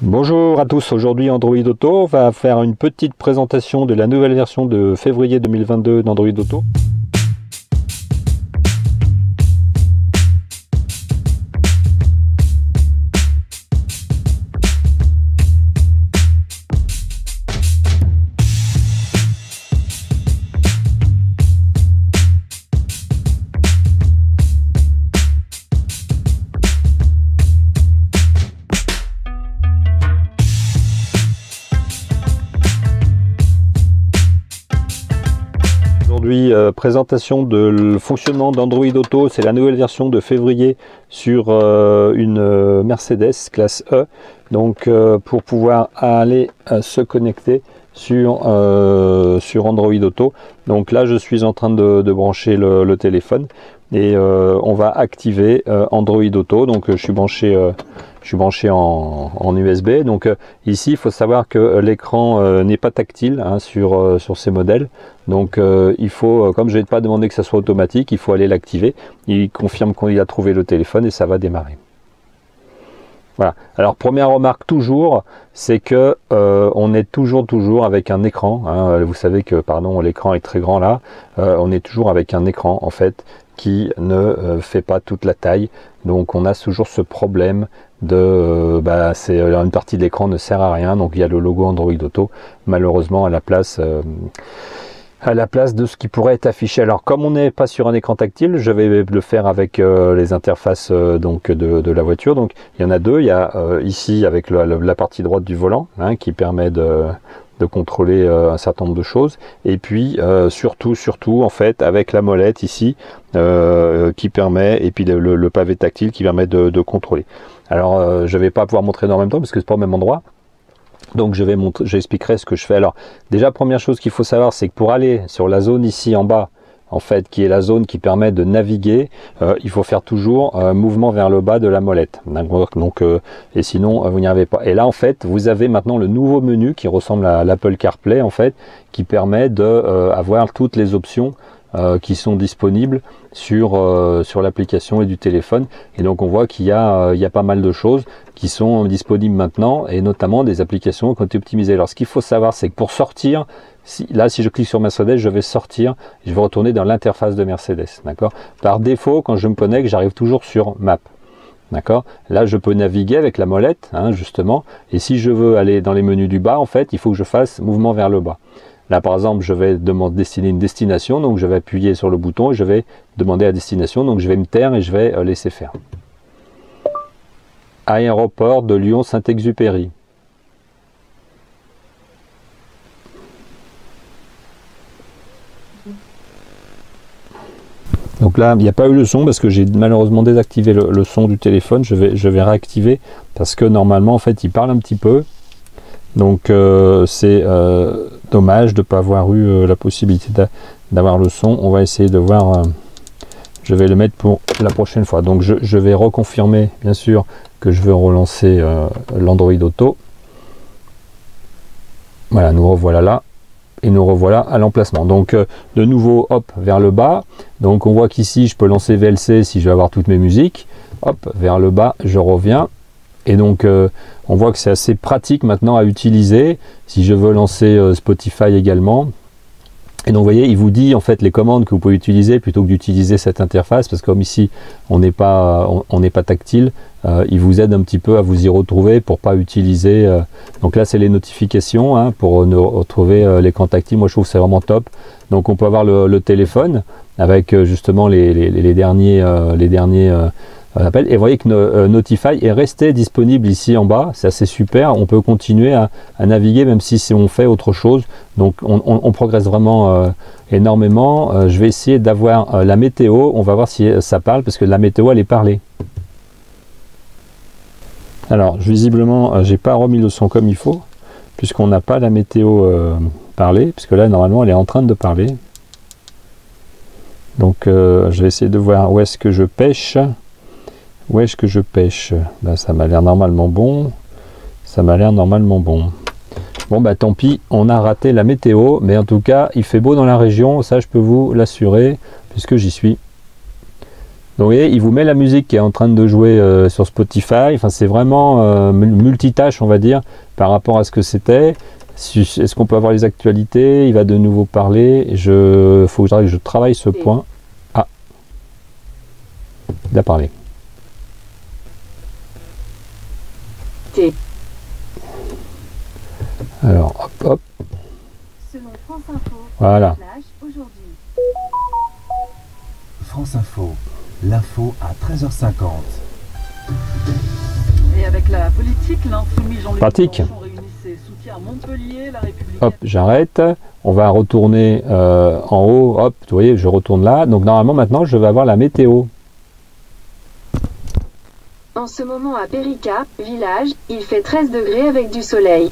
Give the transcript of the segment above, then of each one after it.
Bonjour à tous, aujourd'hui Android Auto va faire une petite présentation de la nouvelle version de février 2022 d'Android Auto. Aujourd'hui, présentation de le fonctionnement d'Android Auto, c'est la nouvelle version de février sur une Mercedes classe E. Donc pour pouvoir aller se connecter sur Android Auto. Donc là je suis en train de brancher le téléphone et on va activer Android Auto. Donc je suis branché en USB. Donc ici il faut savoir que l'écran n'est pas tactile sur ces modèles. Donc il faut, comme je n'ai pas demandé que ça soit automatique, il faut aller l'activer. Il confirme qu'il a trouvé le téléphone et ça va démarrer. Voilà. Alors première remarque toujours, c'est que on est toujours avec un écran. Vous savez que l'écran est très grand là. On est toujours avec un écran en fait qui ne fait pas toute la taille. Donc on a toujours ce problème de c'est une partie de l'écran ne sert à rien. Donc il y a le logo Android Auto malheureusement à la place de ce qui pourrait être affiché. Alors comme on n'est pas sur un écran tactile, je vais le faire avec les interfaces de la voiture. Donc il y en a deux. Il y a ici avec la partie droite du volant qui permet de contrôler un certain nombre de choses, et puis surtout en fait avec la molette ici qui permet, et puis le pavé tactile qui permet de contrôler. Alors je vais pas pouvoir montrer en même temps parce que c'est pas au même endroit. Donc j'expliquerai ce que je fais. Alors déjà première chose qu'il faut savoir, c'est que pour aller sur la zone ici en bas, en fait, qui est la zone qui permet de naviguer, il faut faire toujours mouvement vers le bas de la molette. Donc, et sinon vous n'y arrivez pas. Et là en fait, vous avez maintenant le nouveau menu qui ressemble à l'Apple CarPlay en fait, qui permet de avoir toutes les options qui sont disponibles sur l'application et du téléphone. Et donc on voit qu'il y a pas mal de choses qui sont disponibles maintenant, et notamment des applications qui ont été optimisées. Alors ce qu'il faut savoir, c'est que pour sortir, si je clique sur Mercedes, je vais sortir, je vais retourner dans l'interface de Mercedes. D'accord. Par défaut, quand je me connecte, j'arrive toujours sur Map. D'accord. Là, je peux naviguer avec la molette, justement. Et si je veux aller dans les menus du bas, en fait, il faut que je fasse mouvement vers le bas. Là, par exemple, je vais destiner une destination, donc je vais appuyer sur le bouton et je vais demander la destination. Donc, je vais me taire et je vais laisser faire. Aéroport de Lyon-Saint-Exupéry. Donc là, il n'y a pas eu le son parce que j'ai malheureusement désactivé le son du téléphone. Je vais réactiver parce que normalement, en fait, il parle un petit peu. Donc c'est dommage de ne pas avoir eu la possibilité d'avoir le son. On va essayer de voir. Je vais le mettre pour la prochaine fois. Donc je vais reconfirmer bien sûr que je veux relancer l'Android Auto. Voilà, nous revoilà là. Et nous revoilà à l'emplacement. Donc de nouveau, hop, vers le bas. Donc on voit qu'ici, je peux lancer VLC si je veux avoir toutes mes musiques. Hop, vers le bas, je reviens. Et donc on voit que c'est assez pratique maintenant à utiliser. Si je veux lancer Spotify également. Et donc vous voyez, il vous dit en fait les commandes que vous pouvez utiliser plutôt que d'utiliser cette interface, parce que comme ici on n'est pas tactile, il vous aide un petit peu à vous y retrouver pour pas utiliser. Donc là c'est les notifications pour retrouver l'écran tactile. Moi je trouve que c'est vraiment top. Donc on peut avoir le téléphone avec justement les derniers appels. Et vous voyez que Notify est resté disponible ici en bas. C'est assez super. On peut continuer à naviguer même si on fait autre chose. Donc on progresse vraiment énormément. Je vais essayer d'avoir la météo. On va voir si ça parle parce que la météo elle est parlée. Alors visiblement j'ai pas remis le son comme il faut puisqu'on n'a pas la météo parlée, puisque là normalement elle est en train de parler. Donc je vais essayer de voir où est-ce que je pêche. Où est-ce que je pêche? Là, ça m'a l'air normalement bon. Ça m'a l'air normalement bon. Bon, bah tant pis, on a raté la météo. Mais en tout cas, il fait beau dans la région. Ça, je peux vous l'assurer, puisque j'y suis. Donc vous voyez, il vous met la musique qui est en train de jouer sur Spotify. Enfin, c'est vraiment multitâche, on va dire, par rapport à ce que c'était. Est-ce qu'on peut avoir les actualités? Il va de nouveau parler. Il faut que je travaille ce point. Ah, il a parlé. Alors, hop, hop. Selon France Info, voilà. France Info, l'info à 13h50. Et avec la politique, l'insoumis Jean-Luc Pratique. Mélenchon réunit ses soutiens à Montpellier, la République. Hop, j'arrête. On va retourner en haut. Hop, vous voyez, je retourne là. Donc normalement, maintenant, je vais avoir la météo. En ce moment à Périca, village, il fait 13 degrés avec du soleil.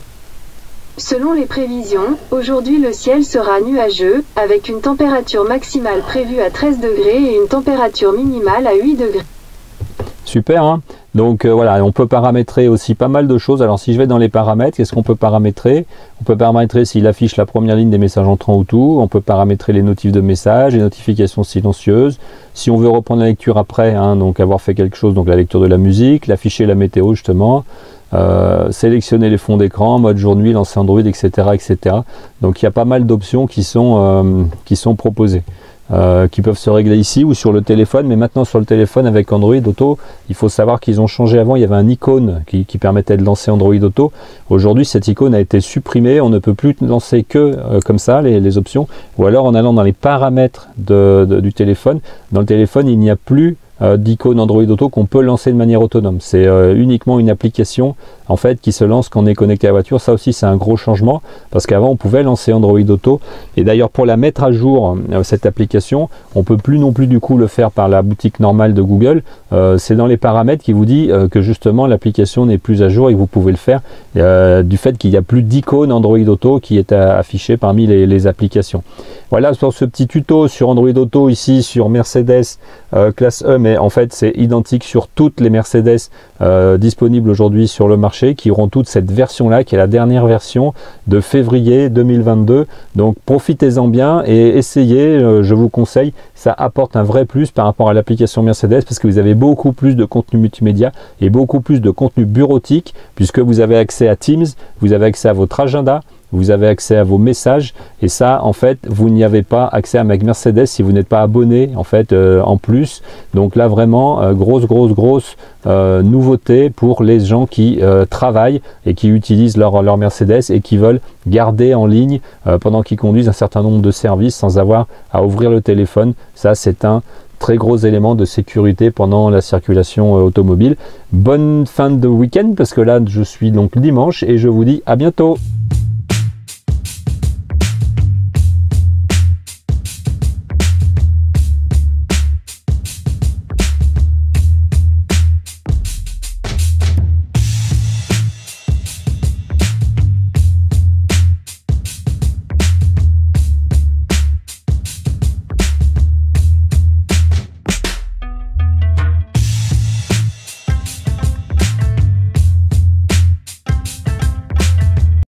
Selon les prévisions, aujourd'hui le ciel sera nuageux, avec une température maximale prévue à 13 degrés et une température minimale à 8 degrés. Super, hein. Donc voilà, on peut paramétrer aussi pas mal de choses. Alors si je vais dans les paramètres, qu'est-ce qu'on peut paramétrer? On peut paramétrer s'il affiche la première ligne des messages entrants ou tout. On peut paramétrer les notifs de messages, les notifications silencieuses. Si on veut reprendre la lecture après, hein, donc avoir fait quelque chose, donc la lecture de la musique, l'afficher la météo justement, sélectionner les fonds d'écran, mode jour-nuit, lancer Android, etc., etc. Donc il y a pas mal d'options qui sont proposées. Qui peuvent se régler ici ou sur le téléphone, mais maintenant sur le téléphone avec Android Auto, il faut savoir qu'ils ont changé. Avant il y avait un icône qui permettait de lancer Android Auto. Aujourd'hui cette icône a été supprimée, on ne peut plus lancer que comme ça les options, ou alors en allant dans les paramètres du téléphone. Dans le téléphone il n'y a plus d'icône Android Auto qu'on peut lancer de manière autonome. C'est uniquement une application en fait qui se lance quand on est connecté à la voiture. Ça aussi c'est un gros changement parce qu'avant on pouvait lancer Android Auto, et d'ailleurs pour la mettre à jour cette application on peut plus non plus du coup le faire par la boutique normale de Google. C'est dans les paramètres qui vous dit que justement l'application n'est plus à jour et que vous pouvez le faire du fait qu'il n'y a plus d'icône Android Auto qui est affichée parmi les applications. Voilà pour ce petit tuto sur Android Auto ici sur Mercedes classe E, mais en fait c'est identique sur toutes les Mercedes disponibles aujourd'hui sur le marché, qui auront toute cette version là qui est la dernière version de février 2022. Donc profitez-en bien et essayez, je vous conseille, ça apporte un vrai plus par rapport à l'application Mercedes parce que vous avez beaucoup plus de contenu multimédia et beaucoup plus de contenu bureautique puisque vous avez accès à Teams, vous avez accès à votre agenda, vous avez accès à vos messages, et ça en fait vous n'y avez pas accès avec Mercedes si vous n'êtes pas abonné en fait en plus. Donc là vraiment grosse nouveauté pour les gens qui travaillent et qui utilisent leur Mercedes et qui veulent garder en ligne pendant qu'ils conduisent un certain nombre de services sans avoir à ouvrir le téléphone. Ça c'est un très gros élément de sécurité pendant la circulation automobile. Bonne fin de week-end parce que là je suis donc dimanche et je vous dis à bientôt.